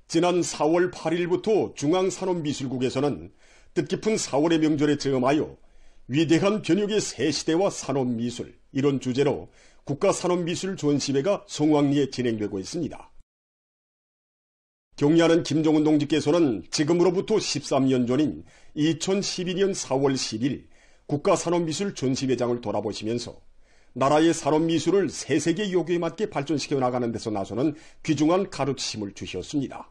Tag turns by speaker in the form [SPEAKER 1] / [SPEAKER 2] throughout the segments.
[SPEAKER 1] 지난 4월 8일부터 중앙산업미술국에서는 뜻깊은 4월의 명절에 저음하여 위대한 변혁의 새 시대와 산업미술, 이런 주제로 국가산업미술 전시회가 성황리에 진행되고 있습니다. 경리하는 김종훈 동지께서는 지금으로부터 13년 전인 2012년 4월 10일 국가산업미술 전시회장을 돌아보시면서 나라의 산업미술을 새 세계 요구에 맞게 발전시켜 나가는 데서 나서는 귀중한 가르침을 주셨습니다.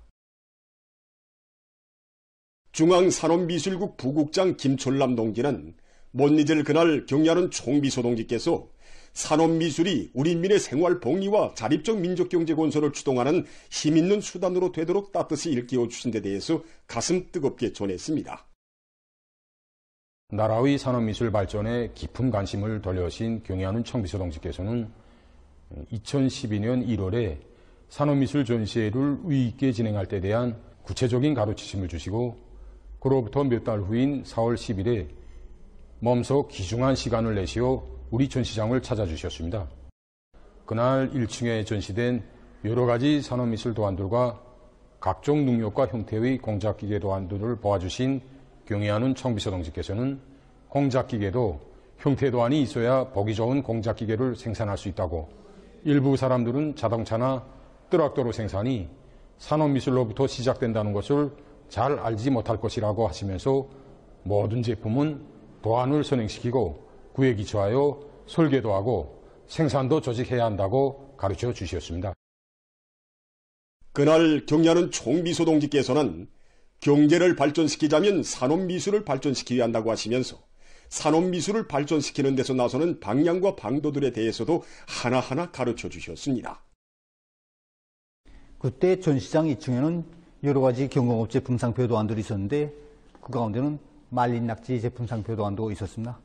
[SPEAKER 1] 중앙산업미술국 부국장 김철남 동지는 못 잊을 그날 경리하는 총비서 동지께서 산업미술이 우리 인민의 생활 복리와 자립적 민족경제 건설을 추동하는 힘있는 수단으로 되도록 따뜻히 일깨워 주신 데 대해서 가슴 뜨겁게 전했습니다.
[SPEAKER 2] 나라의 산업미술 발전에 깊은 관심을 돌려오신 경리하는 총비서 동지께서는 2012년 1월에 산업미술 전시회를 의의 있게 진행할 때에 대한 구체적인 가르치심을 주시고 그로부터 몇 달 후인 4월 10일에 몸소 귀중한 시간을 내시어 우리 전시장을 찾아주셨습니다. 그날 1층에 전시된 여러 가지 산업미술 도안들과 각종 능력과 형태의 공작기계 도안들을 보아주신 경의하는 총비서 동지께서는 공작기계도 형태 도안이 있어야 보기 좋은 공작기계를 생산할 수 있다고, 일부 사람들은 자동차나 트랙터로 생산이 산업미술로부터 시작된다는 것을 잘 알지 못할 것이라고 하시면서 모든 제품은 도안을 선행시키고 구에 기초하여 설계도 하고 생산도 조직해야 한다고 가르쳐 주셨습니다.
[SPEAKER 1] 그날 경리하는 총비서 동지께서는 경제를 발전시키자면 산업미술을 발전시켜야 한다고 하시면서 산업미술을 발전시키는 데서 나서는 방향과 방도들에 대해서도 하나하나 가르쳐 주셨습니다.
[SPEAKER 3] 그때 전시장 2층에는 여러 가지 경공업 제품 상표 도안들이 있었는데 그 가운데는 말린 낙지 제품 상표 도안도 있었습니다.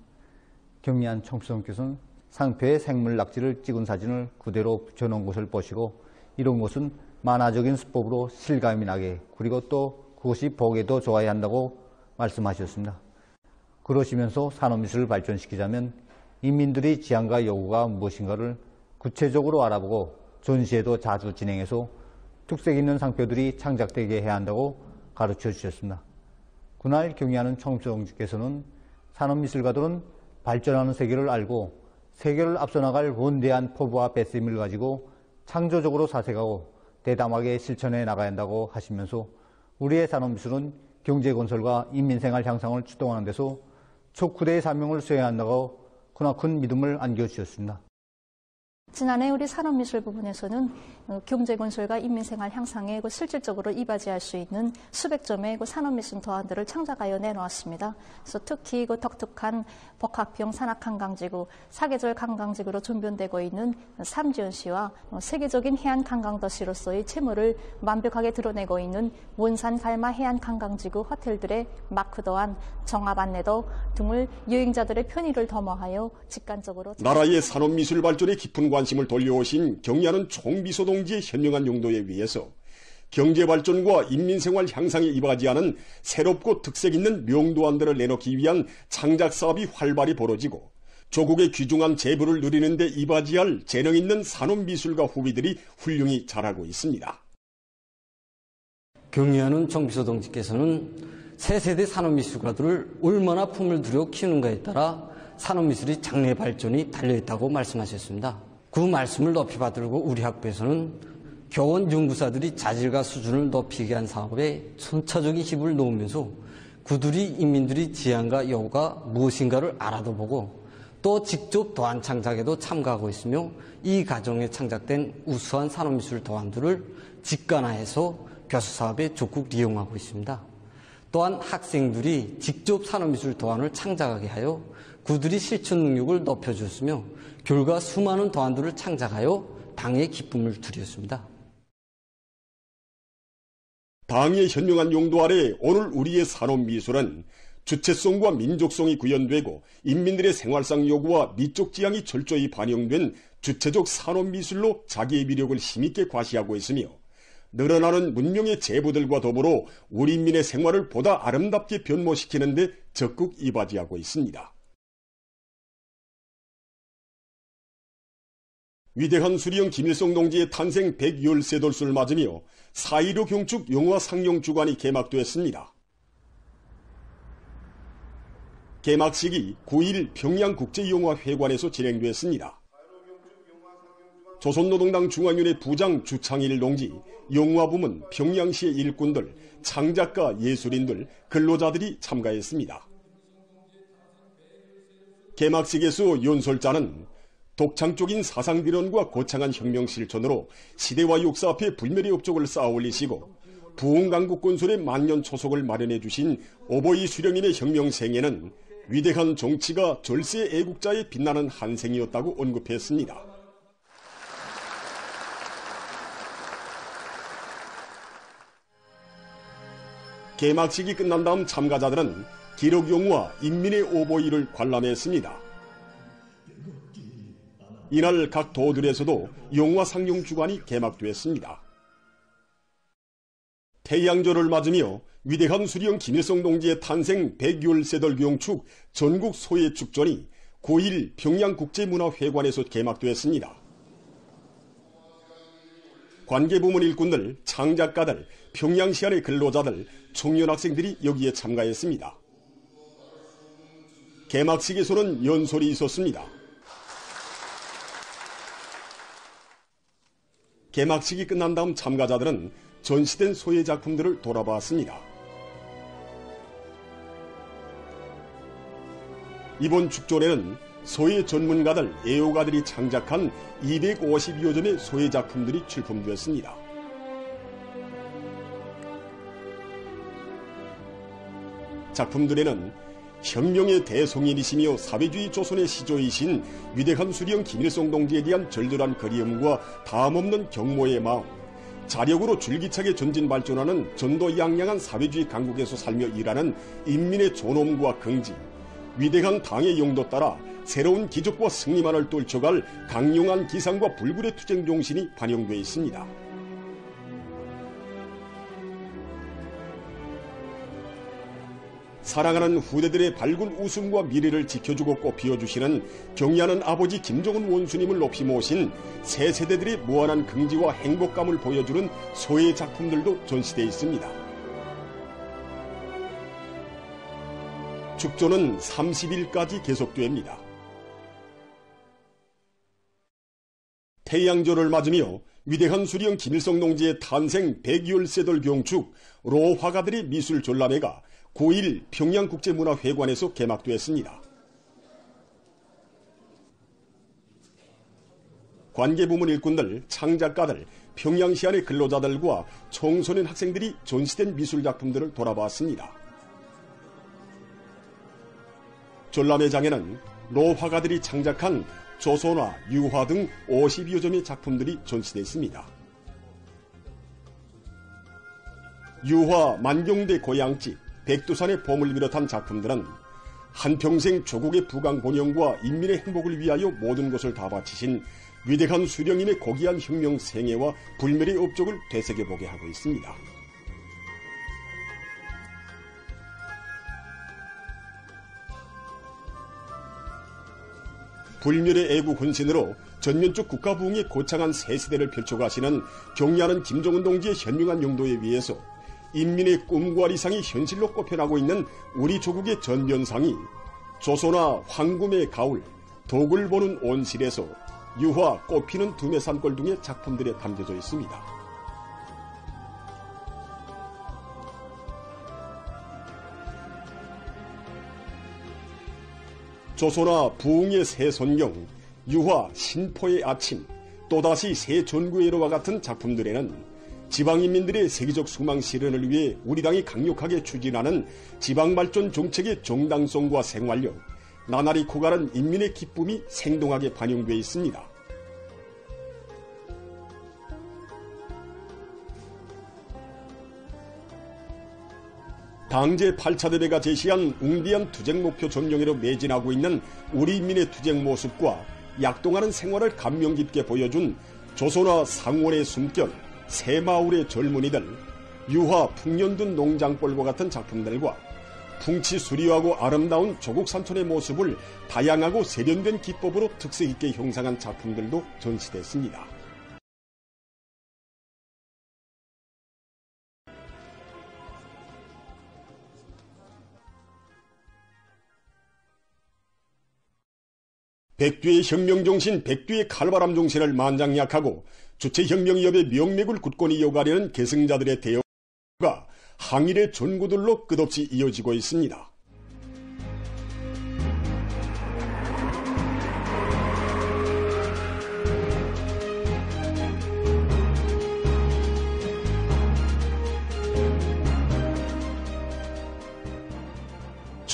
[SPEAKER 3] 경리한 총비서님께서는 상표에 생물 낙지를 찍은 사진을 그대로 붙여놓은 것을 보시고 이런 것은 만화적인 수법으로 실감이 나게, 그리고 또 그것이 보기에도 좋아야 한다고 말씀하셨습니다. 그러시면서 산업미술을 발전시키자면 인민들의 지향과 요구가 무엇인가를 구체적으로 알아보고 전시회도 자주 진행해서 특색 있는 상표들이 창작되게 해야 한다고 가르쳐 주셨습니다. 그날 경의하는 총비서님께서는 산업미술가들은 발전하는 세계를 알고 세계를 앞서 나갈 원대한 포부와 배심을 가지고 창조적으로 사색하고 대담하게 실천해 나가야 한다고 하시면서 우리의 산업미술은 경제건설과 인민생활 향상을 추동하는 데서 촉구대의 사명을 수행해야 한다고 크나큰 믿음을 안겨주셨습니다.
[SPEAKER 4] 지난해 우리 산업미술 부분에서는 경제건설과 인민생활 향상에 실질적으로 이바지할 수 있는 수백 점의 산업미술 도안들을 창작하여 내놓았습니다. 그래서 특히 독특한 복합형 산악관광지구, 사계절 관광지구로 존변되고 있는 삼지연시와 세계적인 해안 관광도시로서의 채무를 완벽하게 드러내고 있는 원산 갈마 해안 관광지구 호텔들의 마크 도안, 정합 안내도 등을 여행자들의 편의를 도모하여 직관적으로
[SPEAKER 1] 나라의 산업미술 발전에 깊은 관심을 돌려오신 경리하는 총비서 동지의 현명한 용도에 의해서 경제발전과 인민생활 향상에 이바지하는 새롭고 특색 있는 명도안들을 내놓기 위한 창작사업이 활발히 벌어지고 조국의 귀중한 재부를 누리는 데 이바지할 재능 있는 산업미술가 후비들이 훌륭히 자라고 있습니다.
[SPEAKER 5] 경리하는 총비서 동지께서는 새 세대 산업미술가들을 얼마나 품을 들여 키우는가에 따라 산업미술의 장래 발전이 달려있다고 말씀하셨습니다. 그 말씀을 높이 받들고 우리 학부에서는 교원 연구사들이 자질과 수준을 높이게 위한 사업에 선차적인 힘을 놓으면서 그들이 인민들의 지향과 요구가 무엇인가를 알아도 보고 또 직접 도안 창작에도 참가하고 있으며 이 과정에 창작된 우수한 산업미술 도안들을 직관화해서 교수사업에 적극 이용하고 있습니다. 또한 학생들이 직접 산업미술 도안을 창작하게 하여 그들이 실천 능력을 높여주었으며 결과 수많은 도안들을 창작하여 당의 기쁨을 드렸습니다.
[SPEAKER 1] 당의 현명한 용도 아래 오늘 우리의 산업미술은 주체성과 민족성이 구현되고 인민들의 생활상 요구와 미적 지향이 철저히 반영된 주체적 산업미술로 자기의 미력을 힘있게 과시하고 있으며 늘어나는 문명의 제보들과 더불어 우리 인민의 생활을 보다 아름답게 변모시키는 데 적극 이바지하고 있습니다. 위대한 수리형 김일성 동지의 탄생 113돌수를 맞으며 4.15 경축 영화 상영 주간이 개막되었습니다. 개막식이 9일 평양국제영화회관에서 진행됐습니다. 조선노동당 중앙위원회 부장 주창일 동지, 영화부문, 평양시의 일꾼들, 창작가, 예술인들, 근로자들이 참가했습니다. 개막식에서 연설자는 독창적인 사상비론과 거창한 혁명 실천으로 시대와 역사 앞에 불멸의 업적을 쌓아올리시고 부흥강국 건설의 만년 초석을 마련해 주신 오보이 수령님의 혁명생애는 위대한 정치가 절세 애국자의 빛나는 한생이었다고 언급했습니다. 개막식이 끝난 다음 참가자들은 기록영화 인민의 오보이를 관람했습니다. 이날 각 도들에서도 영화 상영 주간이 개막됐습니다. 태양절을 맞으며 위대한 수령 김일성 동지의 탄생 113돌 경축 전국 소외 축전이 9일 평양국제문화회관에서 개막됐습니다. 관계부문 일꾼들, 창작가들, 평양시안의 근로자들, 청년 학생들이 여기에 참가했습니다. 개막식에서는 연설이 있었습니다. 개막식이 끝난 다음 참가자들은 전시된 소외 작품들을 돌아봤습니다. 이번 축전에는 소외 전문가들, 애호가들이 창작한 250여 점의 소외 작품들이 출품되었습니다. 작품들에는 혁명의 대성인이시며 사회주의 조선의 시조이신 위대한 수령 김일성 동지에 대한 절절한 그리움과 다함없는 경모의 마음, 자력으로 줄기차게 전진 발전하는 전도양양한 사회주의 강국에서 살며 일하는 인민의 존엄과 긍지, 위대한 당의 용도 따라 새로운 기적과 승리만을 떨쳐갈 강력한 기상과 불굴의 투쟁 정신이 반영되어 있습니다. 사랑하는 후대들의 밝은 웃음과 미래를 지켜주고 꽃피워주시는 경의하는 아버지 김정은 원수님을 높이 모신 새 세대들의 무한한 긍지와 행복감을 보여주는 소외 작품들도 전시되어 있습니다. 축조는 30일까지 계속됩니다. 태양절을 맞으며 위대한 수령 김일성 동지의 탄생 113돌 경축 로화가들의 미술 전람회가 9일 평양국제문화회관에서 개막됐습니다. 관계부문 일꾼들, 창작가들, 평양시안의 근로자들과 청소년 학생들이 전시된 미술작품들을 돌아봤습니다. 전람회장에는 로화가들이 창작한 조선화, 유화 등 50여 점의 작품들이 전시됐습니다. 유화 만경대 고향집, 백두산의 봄을 비롯한 작품들은 한평생 조국의 부강본영과 인민의 행복을 위하여 모든 것을 다 바치신 위대한 수령님의 고귀한 혁명 생애와 불멸의 업적을 되새겨보게 하고 있습니다. 불멸의 애국 헌신으로 전면적 국가부흥의 거창한 새 시대를 펼쳐가시는 경의하는 김정은 동지의 현명한 용도에 의해서 인민의 꿈과理想이 현실로 꼽혀나고 있는 우리 조국의 전변상이 조선화 황금의 가을, 독을 보는 온실에서 유화 꽃피는 두메산골 등의 작품들에 담겨져 있습니다. 조선화 부흥의 새 선경, 유화 신포의 아침, 또다시 새 전구애로와 같은 작품들에는 지방인민들의 세계적 수망 실현을 위해 우리 당이 강력하게 추진하는 지방발전 정책의 정당성과 생활력, 나날이 커가는 인민의 기쁨이 생동하게 반영되어 있습니다. 당제 8차 대회가 제시한 웅비한 투쟁 목표 점령으로 매진하고 있는 우리 인민의 투쟁 모습과 약동하는 생활을 감명 깊게 보여준 조선화 상원의 숨결, 새마을의 젊은이들, 유화 풍년든 농장벌과 같은 작품들과 풍치 수려하고 아름다운 조국 산촌의 모습을 다양하고 세련된 기법으로 특색 있게 형상한 작품들도 전시됐습니다. 백두의 혁명정신, 백두의 칼바람 정신을 만장약하고 주체혁명협의 명맥을 굳건히 이어가려는 계승자들의 대우가 항일의 전구들로 끝없이 이어지고 있습니다.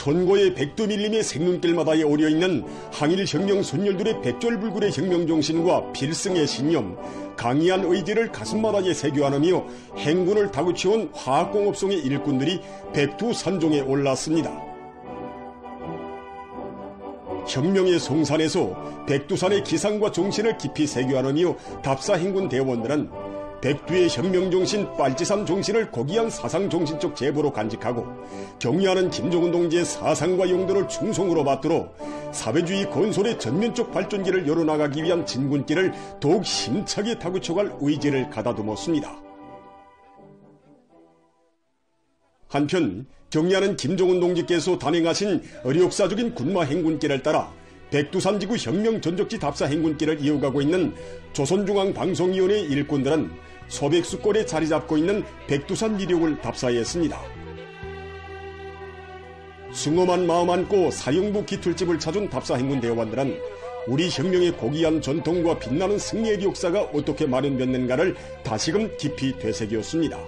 [SPEAKER 1] 천고의 백두밀림의 생눈길마다에 오려있는 항일혁명 선열들의 백절불굴의 혁명정신과 필승의 신념, 강이한 의지를 가슴마다에 새겨 안으며 행군을 다구치온 화학공업성의 일꾼들이 백두산종에 올랐습니다. 혁명의 송산에서 백두산의 기상과 정신을 깊이 새겨 안으며 답사행군 대원들은 백두의 혁명정신 빨치산 정신을 고귀한 사상정신적 제보로 간직하고 경의하는 김정은 동지의 사상과 용도를 충성으로 받들어 사회주의 건설의 전면적 발전기를 열어나가기 위한 진군길을 더욱 힘차게 다구쳐갈 의지를 가다듬었습니다. 한편 경의하는 김정은 동지께서 단행하신 의력사적인 군마 행군길을 따라 백두산지구 혁명전적지 답사 행군길을 이어가고 있는 조선중앙방송위원회 일꾼들은 소백수골에 자리잡고 있는 백두산 미력을 답사했습니다. 숭엄한 마음 안고 사령부 기틀집을 찾은 답사 행군 대원들은 우리 혁명의 고귀한 전통과 빛나는 승리의 역사가 어떻게 마련됐는가를 다시금 깊이 되새겼습니다.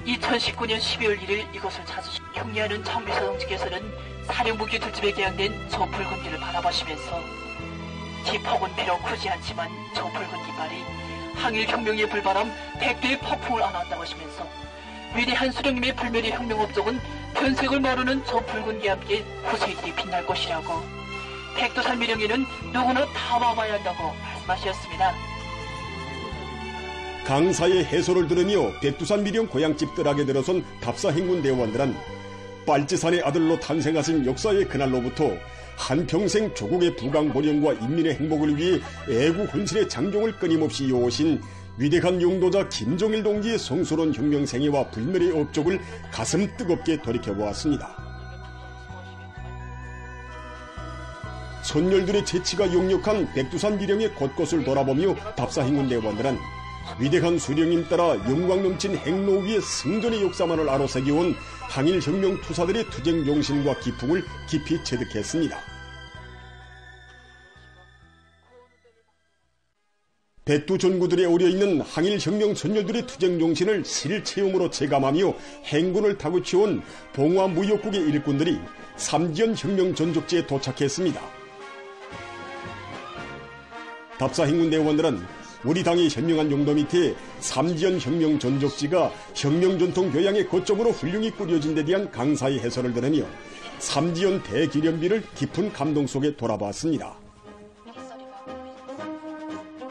[SPEAKER 6] 2019년 12월 1일 이것을 찾으신 경리하는 청비서 동지께서는 사령부 기틀집에 개양된 저 붉은 길을 바라보시면서 기폭은 비록 크지 않지만 저 붉은 깃발이 항일혁명의 불바람 백두의 폭풍을 안았다고 하시면서 위대한 수령님의 불멸의 혁명 업적은 변색을 모르는 저 붉은 기 함께 후세기에 빛날 것이라고 백두산 미령에는 누구나 다 와봐야 한다고 말씀하셨습니다.
[SPEAKER 1] 강사의 해설을 들으며 백두산 미령 고향집 뜰하게 들어선 답사 행군 대원들은 빨치산의 아들로 탄생하신 역사의 그날로부터 한평생 조국의 부강번영과 인민의 행복을 위해 애국 헌신의 장종을 끊임없이 이어오신 위대한 용도자 김정일 동지의 성스러운 혁명생애와 불멸의 업적을 가슴 뜨겁게 돌이켜보았습니다. 선열들의 재치가 역력한 백두산 미령의 곳곳을 돌아보며 답사 행군 대원들은 위대한 수령님 따라 영광 넘친 행로 위에 승전의 역사만을 아로새겨온 항일혁명 투사들의 투쟁 정신과 기풍을 깊이 체득했습니다. 백두 전구들에 어려있는 항일혁명 선열들의 투쟁 정신을 실체험으로 체감하며 행군을 다구치온 봉화 무역국의 일꾼들이 삼지연 혁명 전적지에 도착했습니다. 답사 행군 대원들은 우리 당의 현명한 용도 밑에 삼지연 혁명 전적지가 혁명 전통 교양의 거점으로 훌륭히 꾸려진 데 대한 강사의 해설을 들으며 삼지연 대기념비를 깊은 감동 속에 돌아봤습니다.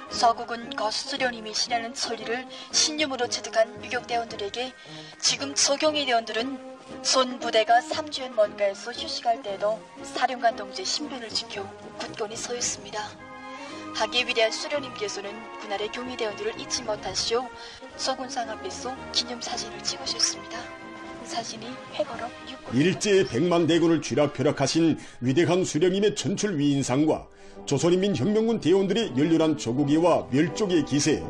[SPEAKER 7] 서국은 거수령님이시라는 천리를 신념으로 체득한 유격대원들에게 지금 서경희 대원들은 손부대가 삼지연 먼가에서 휴식할 때에도 사령관 동지의 신변을 지켜 굳건히 서 있습니다. 하기 위대한 수령님께서는 그날의 경위대원들을 잊지 못하시오 서군상 앞에서 기념사진을 찍으셨습니다. 그 사진이 회거로
[SPEAKER 1] 일제의 백만 대군을 쥐락펴락하신 위대한 수령님의 천출 위인상과 조선인민혁명군 대원들의 열렬한 조국의와 멸족의 기세,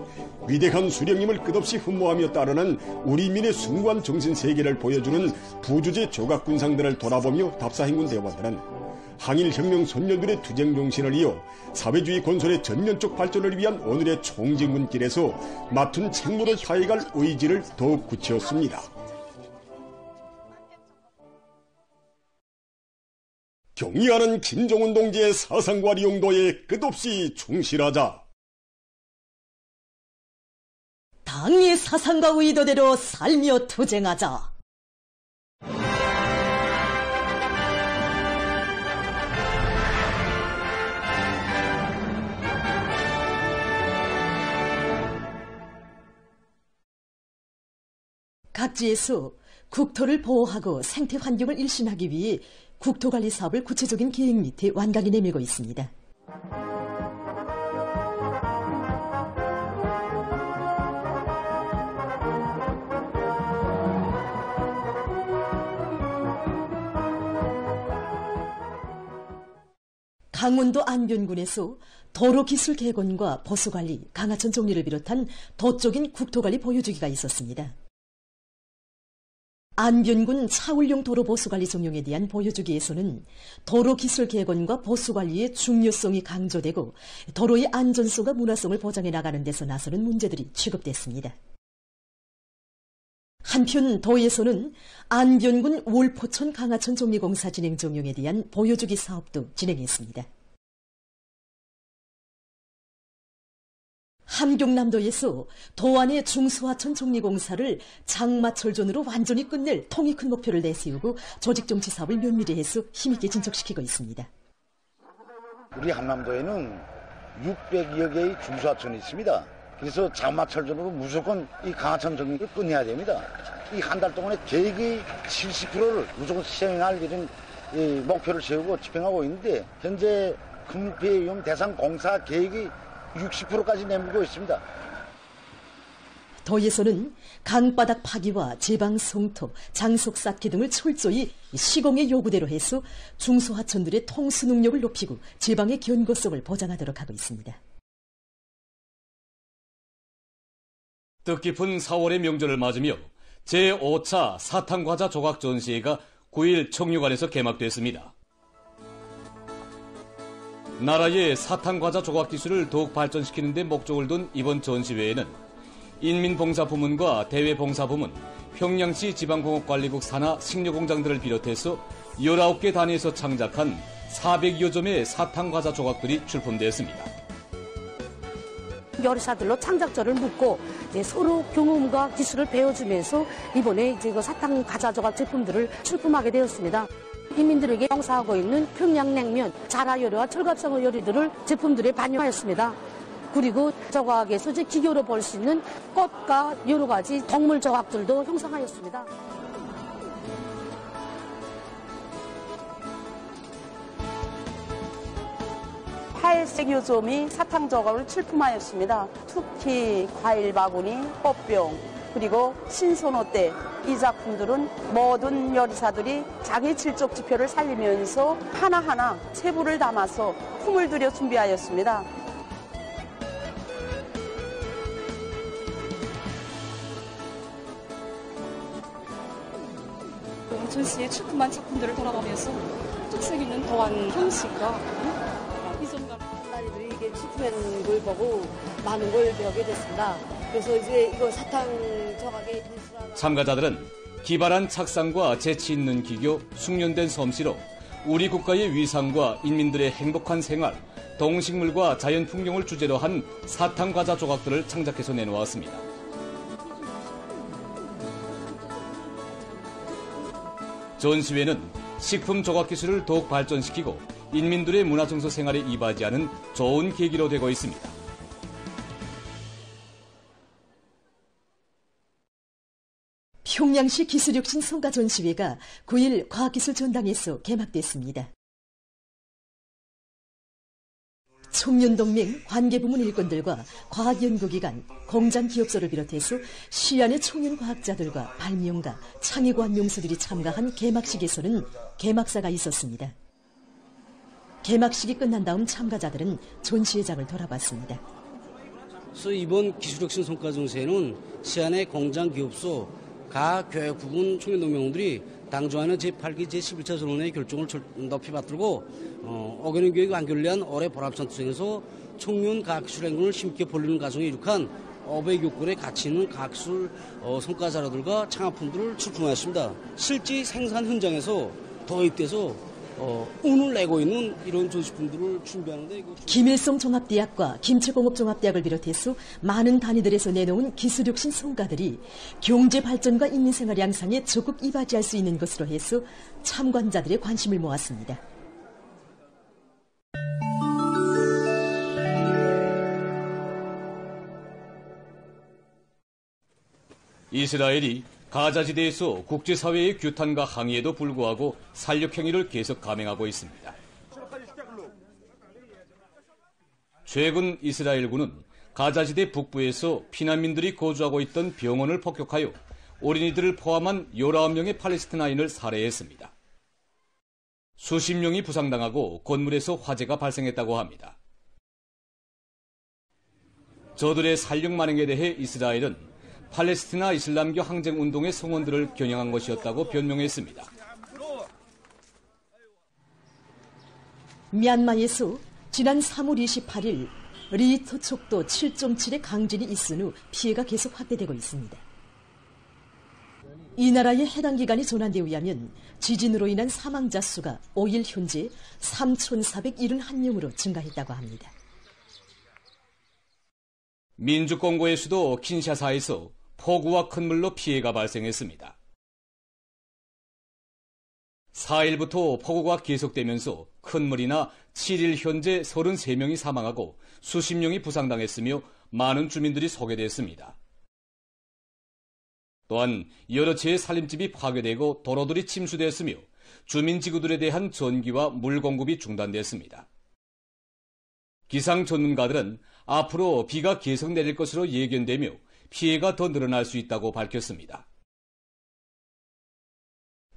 [SPEAKER 1] 위대한 수령님을 끝없이 흠모하며 따르는 우리민의 숭고한 정신세계를 보여주는 부주제 조각군상들을 돌아보며 답사행군 대원들은 항일혁명 선열들의 투쟁 정신을 이어 사회주의 건설의 전면적 발전을 위한 오늘의 총진군길에서 맡은 책무를 다해갈 의지를 더욱 굳혔습니다. 경의하는 김정은 동지의 사상과 용도에 끝없이 충실하자.
[SPEAKER 8] 당의 사상과 의도대로 살며 투쟁하자. 각지에서 국토를 보호하고 생태 환경을 일신하기 위해 국토관리 사업을 구체적인 계획 밑에 완강히 내밀고 있습니다. 강원도 안변군에서 도로기술개건과 보수관리, 강하천 정리를 비롯한 도적인 국토관리 보유주기가 있었습니다. 안변군 차울용 도로보수관리 종용에 대한 보유주기에서는 도로기술개건과 보수관리의 중요성이 강조되고 도로의 안전성과 문화성을 보장해 나가는 데서 나서는 문제들이 취급됐습니다. 한편 도에서는 안변군 월포천 강하천 정리공사 진행 종용에 대한 보여주기 사업도 진행했습니다. 함경남도에서 도안의 중수하천 정리공사를 장마철전으로 완전히 끝낼 통이 큰 목표를 내세우고 조직정치 사업을 면밀히 해서 힘있게 진척시키고 있습니다.
[SPEAKER 9] 우리 함남도에는 600여 개의 중수하천이 있습니다. 그래서 장마철전으로 무조건 이 강하천 정리를 끝내야 됩니다. 이 한 달 동안에 대기 70%를 무조건 시행할 이런 목표를 세우고 집행하고 있는데 현재 금피해 위험 대상 공사 계획이 60%까지 내밀고 있습니다.
[SPEAKER 8] 도에서는 강바닥 파기와 제방 성토, 장속 쌓기 등을 철저히 시공의 요구대로 해서 중소하천들의 통수 능력을 높이고 제방의 견고성을 보장하도록 하고 있습니다.
[SPEAKER 10] 뜻깊은 4월의 명절을 맞으며 제5차 사탕과자 조각 전시회가 9일 청류관에서 개막됐습니다. 나라의 사탕과자 조각 기술을 더욱 발전시키는 데 목적을 둔 이번 전시회에는 인민봉사부문과 대외봉사부문, 평양시 지방공업관리국 산하 식료공장들을 비롯해서 19개 단위에서 창작한 400여 점의 사탕과자 조각들이 출품되었습니다.
[SPEAKER 11] 요리사들로 창작절을 묻고 서로 경험과 기술을 배워주면서 이번에 이제 그 사탕 과자 조각 제품들을 출품하게 되었습니다. 인민들에게 봉사하고 있는 평양냉면, 자라요리와 철갑상어 요리들을 제품들에 반영하였습니다. 그리고 조각에서 이제 기교로 볼 수 있는 꽃과 여러 가지 동물 조각들도 형성하였습니다.
[SPEAKER 12] 팔색 요점이 사탕 조각을 출품하였습니다. 특히 과일 바구니, 꽃병, 그리고 신선호대 이 작품들은 모든 요리사들이 자기 질적 지표를 살리면서 하나하나 세부를 담아서 품을 들여 준비하였습니다.
[SPEAKER 13] 전시에 출품한 작품들을 돌아가면서 특색 있는 도안 형식과 이전과
[SPEAKER 11] 나이들이 이게 출품한 걸 보고 많은 걸 배우게 됐습니다. 그래서 이제 이거 사탕 조각에
[SPEAKER 10] 참가자들은 기발한 착상과 재치 있는 기교, 숙련된 솜씨로 우리 국가의 위상과 인민들의 행복한 생활, 동식물과 자연 풍경을 주제로 한 사탕 과자 조각들을 창작해서 내놓았습니다. 전시회는 식품 조각 기술을 더욱 발전시키고 인민들의 문화정서 생활에 이바지하는 좋은 계기로 되고 있습니다.
[SPEAKER 8] 평양시 기술혁신 성과 전시회가 9일 과학기술 전당에서 개막됐습니다. 청년동맹 관계부문 일꾼들과 과학연구기관, 공장기업소를 비롯해서 시안의 청년과학자들과 발명가, 창의관 명수들이 참가한 개막식에서는 개막사가 있었습니다. 개막식이 끝난 다음 참가자들은 전시회장을 돌아봤습니다.
[SPEAKER 14] 그래서 이번 기술혁신 성과전시회는 시안의 공장기업소, 가교육부문 청년동맹원들이 당조하는 제8기 제11차 전원의 결정을 높이 받들고 어게인 교육 완결을 위한 올해 보람찬 투쟁에서 청년 과학기술행군을 힘있게 벌리는 과정에 이룩한 500여 건의 가치 있는 과학기술 성과 자료들과 창업품들을 출품하였습니다. 실제 생산 현장에서 도입돼서 운을 내고 있는 이런 전시품들을 준비하는데
[SPEAKER 8] 김일성 종합대학과 김치공업종합대학을 비롯해서 많은 단위들에서 내놓은 기술혁신 성과들이 경제발전과 인민생활 양상에 적극 이바지할 수 있는 것으로 해서 참관자들의 관심을 모았습니다.
[SPEAKER 10] 이스라엘이 가자지대에서 국제사회의 규탄과 항의에도 불구하고 살육 행위를 계속 감행하고 있습니다. 최근 이스라엘군은 가자지대 북부에서 피난민들이 거주하고 있던 병원을 폭격하여 어린이들을 포함한 19명의 팔레스티나인을 살해했습니다. 수십 명이 부상당하고 건물에서 화재가 발생했다고 합니다. 저들의 살육 만행에 대해 이스라엘은 팔레스티나 이슬람교 항쟁운동의 성원들을 겨냥한 것이었다고 변명했습니다.
[SPEAKER 8] 미얀마에서 지난 3월 28일 리히터 척도 7.7의 강진이 있은 후 피해가 계속 확대되고 있습니다. 이 나라의 해당 기관이 전한 데 의하면 지진으로 인한 사망자 수가 5일 현재 3,471명으로 증가했다고 합니다.
[SPEAKER 10] 민주공고의 수도 킨샤사에서 폭우와 큰 물로 피해가 발생했습니다. 4일부터 폭우가 계속되면서 큰 물이나 7일 현재 33명이 사망하고 수십 명이 부상당했으며 많은 주민들이 소개됐습니다. 또한 여러 채의 살림집이 파괴되고 도로들이 침수됐으며 주민지구들에 대한 전기와 물 공급이 중단됐습니다. 기상 전문가들은 앞으로 비가 계속 내릴 것으로 예견되며 피해가 더 늘어날 수 있다고 밝혔습니다.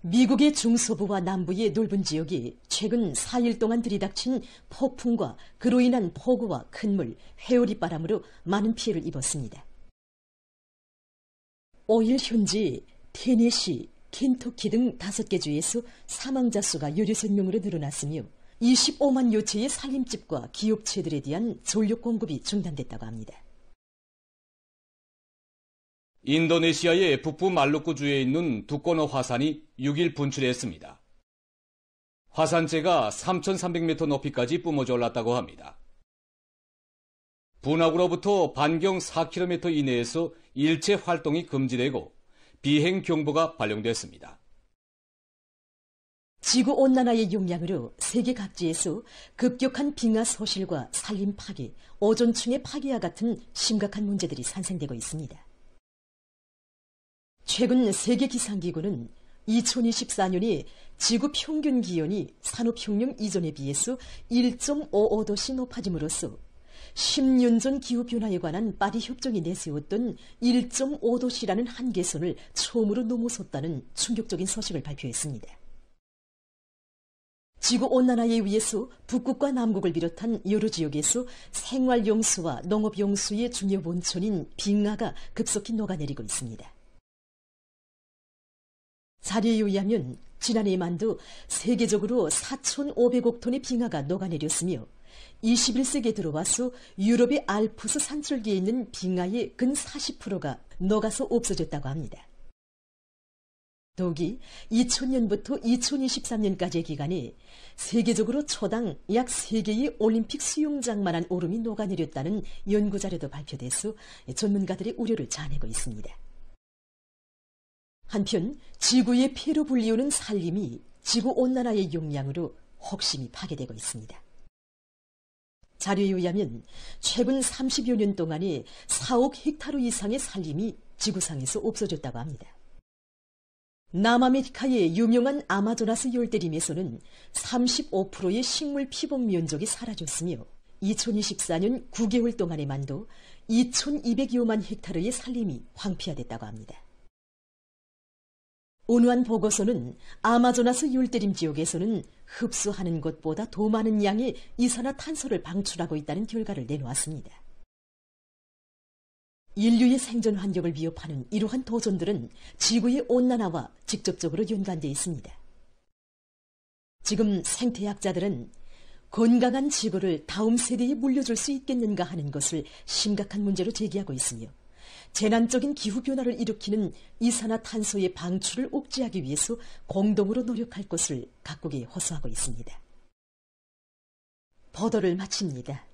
[SPEAKER 8] 미국의 중서부와 남부의 넓은 지역이 최근 4일 동안 들이닥친 폭풍과 그로 인한 폭우와 큰 물, 회오리바람으로 많은 피해를 입었습니다. 5일 현재 테네시, 켄터키 등 5개 주에서 사망자 수가 16명으로 늘어났으며 25만여 채의 살림집과 기업체들에 대한 전력 공급이 중단됐다고 합니다.
[SPEAKER 10] 인도네시아의 북부 말루쿠주에 있는 두코너 화산이 6일 분출했습니다. 화산재가 3,300m 높이까지 뿜어져 올랐다고 합니다. 분화구로부터 반경 4km 이내에서 일체 활동이 금지되고 비행 경보가 발령됐습니다.
[SPEAKER 8] 지구온난화의 영향으로 세계 각지에서 급격한 빙하 소실과 산림 파괴, 오존층의 파괴와 같은 심각한 문제들이 산생되고 있습니다. 최근 세계기상기구는 2024년에 지구 평균 기온이 산업혁명 이전에 비해서 1.55도씩 높아짐으로써 10년 전 기후변화에 관한 파리 협정이 내세웠던 1.5도씨라는 한계선을 처음으로 넘어섰다는 충격적인 소식을 발표했습니다. 지구온난화에 의해서 북극과 남극을 비롯한 여러 지역에서 생활용수와 농업용수의 중요 원천인 빙하가 급속히 녹아내리고 있습니다. 자료에 의하면 지난해만도 세계적으로 4,500억 톤의 빙하가 녹아내렸으며 21세기에 들어와서 유럽의 알프스 산줄기에 있는 빙하의 근 40%가 녹아서 없어졌다고 합니다. 더욱이 2000년부터 2023년까지의 기간에 세계적으로 초당 약 3개의 올림픽 수영장만한 얼음이 녹아내렸다는 연구자료도 발표돼서 전문가들의 우려를 자아내고 있습니다. 한편 지구의 폐로 불리우는 산림이 지구온난화의 영향으로 혹심이 파괴되고 있습니다. 자료에 의하면 최근 30여 년 동안에 4억 헥타르 이상의 산림이 지구상에서 없어졌다고 합니다. 남아메리카의 유명한 아마조나스 열대림에서는 35%의 식물 피복 면적이 사라졌으며 2024년 9개월 동안에만도 2,200여만 헥타르의 산림이 황폐화됐다고 합니다. 온화한 보고서는 아마조나스 열대림 지역에서는 흡수하는 것보다 더 많은 양의 이산화탄소를 방출하고 있다는 결과를 내놓았습니다. 인류의 생존 환경을 위협하는 이러한 도전들은 지구의 온난화와 직접적으로 연관되어 있습니다. 지금 생태학자들은 건강한 지구를 다음 세대에 물려줄 수 있겠는가 하는 것을 심각한 문제로 제기하고 있으며 재난적인 기후변화를 일으키는 이산화탄소의 방출을 억제하기 위해서 공동으로 노력할 것을 각국에 호소하고 있습니다. 보도를 마칩니다.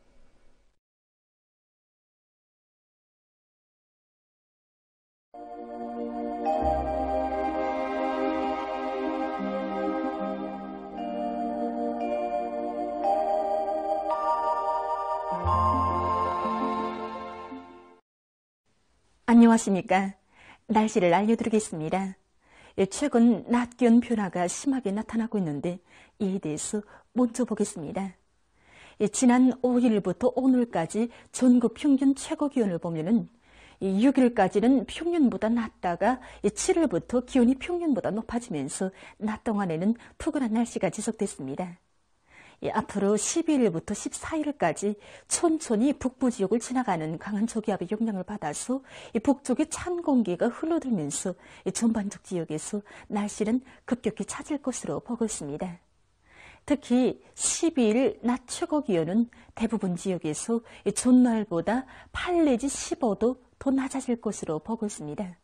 [SPEAKER 15] 안녕하십니까. 날씨를 알려드리겠습니다. 최근 낮 기온 변화가 심하게 나타나고 있는데 이에 대해서 먼저 보겠습니다. 지난 5일부터 오늘까지 전국 평균 최고 기온을 보면은 6일까지는 평년보다 낮다가 7일부터 기온이 평년보다 높아지면서 낮 동안에는 푸근한 날씨가 지속됐습니다. 앞으로 12일부터 14일까지 천천히 북부 지역을 지나가는 강한 저기압의 영향을 받아서 북쪽에 찬 공기가 흘러들면서 전반적 지역에서 날씨는 급격히 차질 것으로 보고 있습니다. 특히 12일 낮 최고 기온은 대부분 지역에서 전날보다 8 내지 15도 더 낮아질 것으로 보고 있습니다.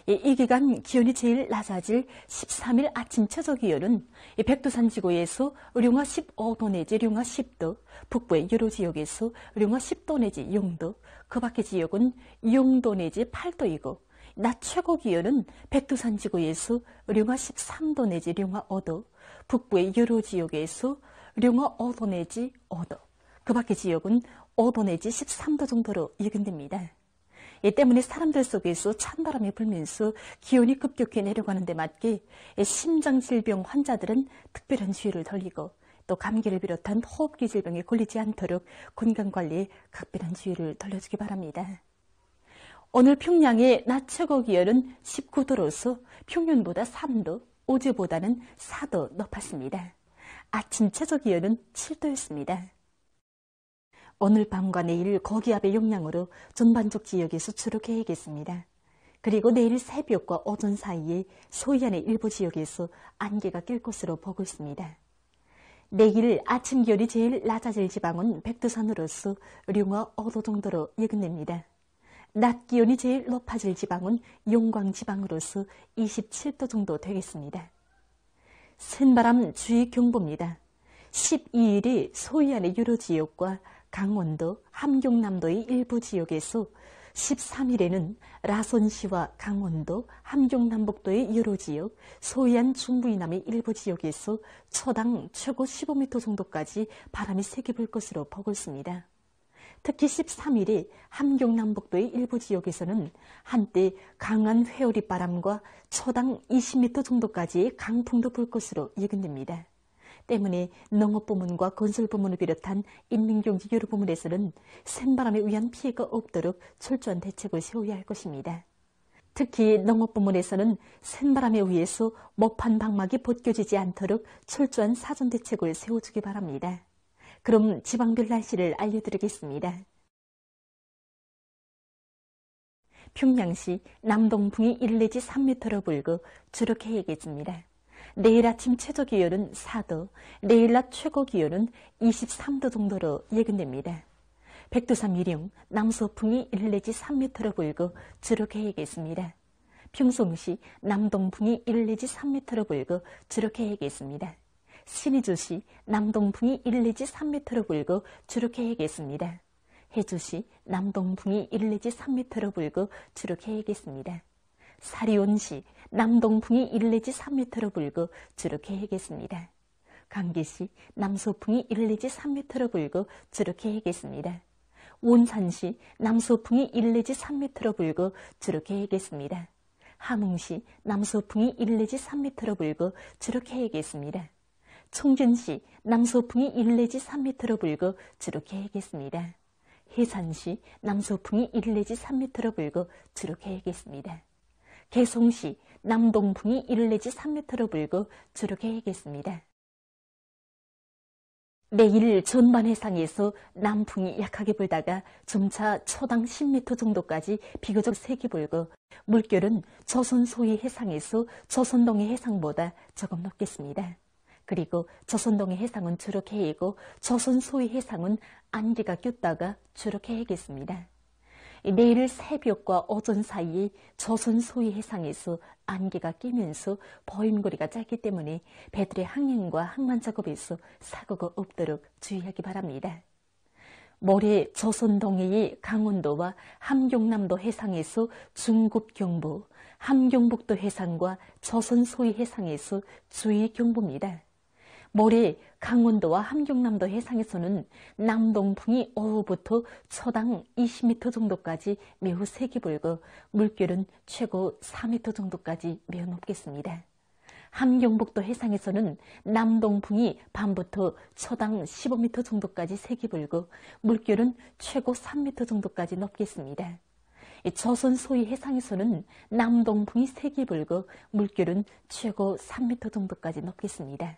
[SPEAKER 15] 이 기간 기온이 제일 낮아질 13일 아침 최저 기온은 백두산 지구에서 룡화 15도 내지 룡화 10도, 북부의 여러 지역에서 룡화 10도 내지 0도, 그 밖의 지역은 0도 내지 8도이고 낮 최고 기온은 백두산 지구에서 룡화 13도 내지 룡화 5도, 북부의 여러 지역에서 룡화 5도 내지 5도, 그 밖의 지역은 5도 내지 13도 정도로 예견됩니다. 이 때문에 사람들 속에서 찬바람이 불면서 기온이 급격히 내려가는 데 맞게 심장질병 환자들은 특별한 주의를 돌리고 또 감기를 비롯한 호흡기 질병에 걸리지 않도록 건강관리에 각별한 주의를 돌려주기 바랍니다. 오늘 평양의 낮 최고 기온은 19도로서 평년보다 3도, 어제보다는 4도 높았습니다. 아침 최저 기온은 7도였습니다. 오늘 밤과 내일 고기압의 영향으로 전반적 지역에서 주로 개겠습니다. 그리고 내일 새벽과 오전 사이에 소이안의 일부 지역에서 안개가 낄 것으로 보고 있습니다. 내일 아침 기온이 제일 낮아질 지방은 백두산으로서 룡화 5도 정도로 예견됩니다. 낮 기온이 제일 높아질 지방은 용광 지방으로서 27도 정도 되겠습니다. 센바람 주의 경보입니다. 12일이 소이안의 여러 지역과 강원도, 함경남도의 일부 지역에서 13일에는 라선시와 강원도, 함경남북도의 여러 지역, 소이안 중부 이남의 일부 지역에서 초당 최고 15m 정도까지 바람이 세게 불 것으로 보고 있습니다. 특히 13일에 함경남북도의 일부 지역에서는 한때 강한 회오리 바람과 초당 20m 정도까지의 강풍도 불 것으로 예견됩니다. 때문에 농업부문과 건설부문을 비롯한 인민경제 여러 부문에서는 센바람에 의한 피해가 없도록 철저한 대책을 세워야 할 것입니다. 특히 농업부문에서는 센바람에 의해서 모판 방막이 벗겨지지 않도록 철저한 사전 대책을 세워주기 바랍니다. 그럼 지방별 날씨를 알려드리겠습니다. 평양시 남동풍이 1 내지 3m로 불고 주로 개겠습니다. 내일 아침 최저 기온은 4도, 내일 낮 최고 기온은 23도 정도로 예견됩니다. 백두산 미령 남서풍이 1 내지 3m로 불고 주로 개겠습니다. 평송시 남동풍이 1 내지 3m로 불고 주로 개겠습니다. 신의주시 남동풍이 1 내지 3m로 불고 주로 개겠습니다. 해주시 남동풍이 1 내지 3m로 불고 주로 개겠습니다. 사리온시 남동풍이 1 내지 3m로 불고 주로 개겠습니다. 강계시 남서풍이 1 내지 3m로 불고 주로 개겠습니다. 원산시 남서풍이 1 내지 3m로 불고 주로 개겠습니다. 함흥시 남서풍이 1 내지 3m로 불고 주로 개겠습니다. 청진시 남서풍이 1 내지 3m로 불고 주로 개겠습니다. 해산시 남서풍이 1 내지 3m로 불고 주로 개겠습니다. 개송시 남동풍이 1 내지 3m로 불고 주로 개겠습니다. 내일 전반 해상에서 남풍이 약하게 불다가 점차 초당 10m 정도까지 비교적 세게 불고 물결은 조선 소위 해상에서 조선동해 해상보다 조금 높겠습니다. 그리고 조선동해 해상은 주로 개이고 조선 소위 해상은 안개가 꼈다가 주로 개겠습니다. 내일 새벽과 오전 사이에 조선 소위 해상에서 안개가 끼면서 보임거리가 짧기 때문에 배들의 항행과 항만 작업에서 사고가 없도록 주의하기 바랍니다. 모레 조선 동해의 강원도와 함경남도 해상에서 중급 경보, 함경북도 해상과 조선 소위 해상에서 주의 경보입니다. 모레 강원도와 함경남도 해상에서는 남동풍이 오후부터 초당 20m 정도까지 매우 세게 불고 물결은 최고 4m 정도까지 매우 높겠습니다. 함경북도 해상에서는 남동풍이 밤부터 초당 15m 정도까지 세게 불고 물결은 최고 3m 정도까지 높겠습니다. 조선 소위 해상에서는 남동풍이 세게 불고 물결은 최고 3m 정도까지 높겠습니다.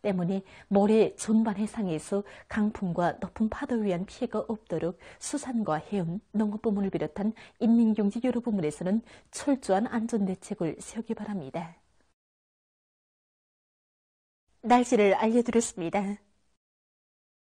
[SPEAKER 15] 때문에 모레 전반 해상에서 강풍과 높은 파도에 의한 피해가 없도록 수산과 해운, 농업부문을 비롯한 인민경제 여러 부문에서는 철저한 안전대책을 세우기 바랍니다. 날씨를 알려드렸습니다.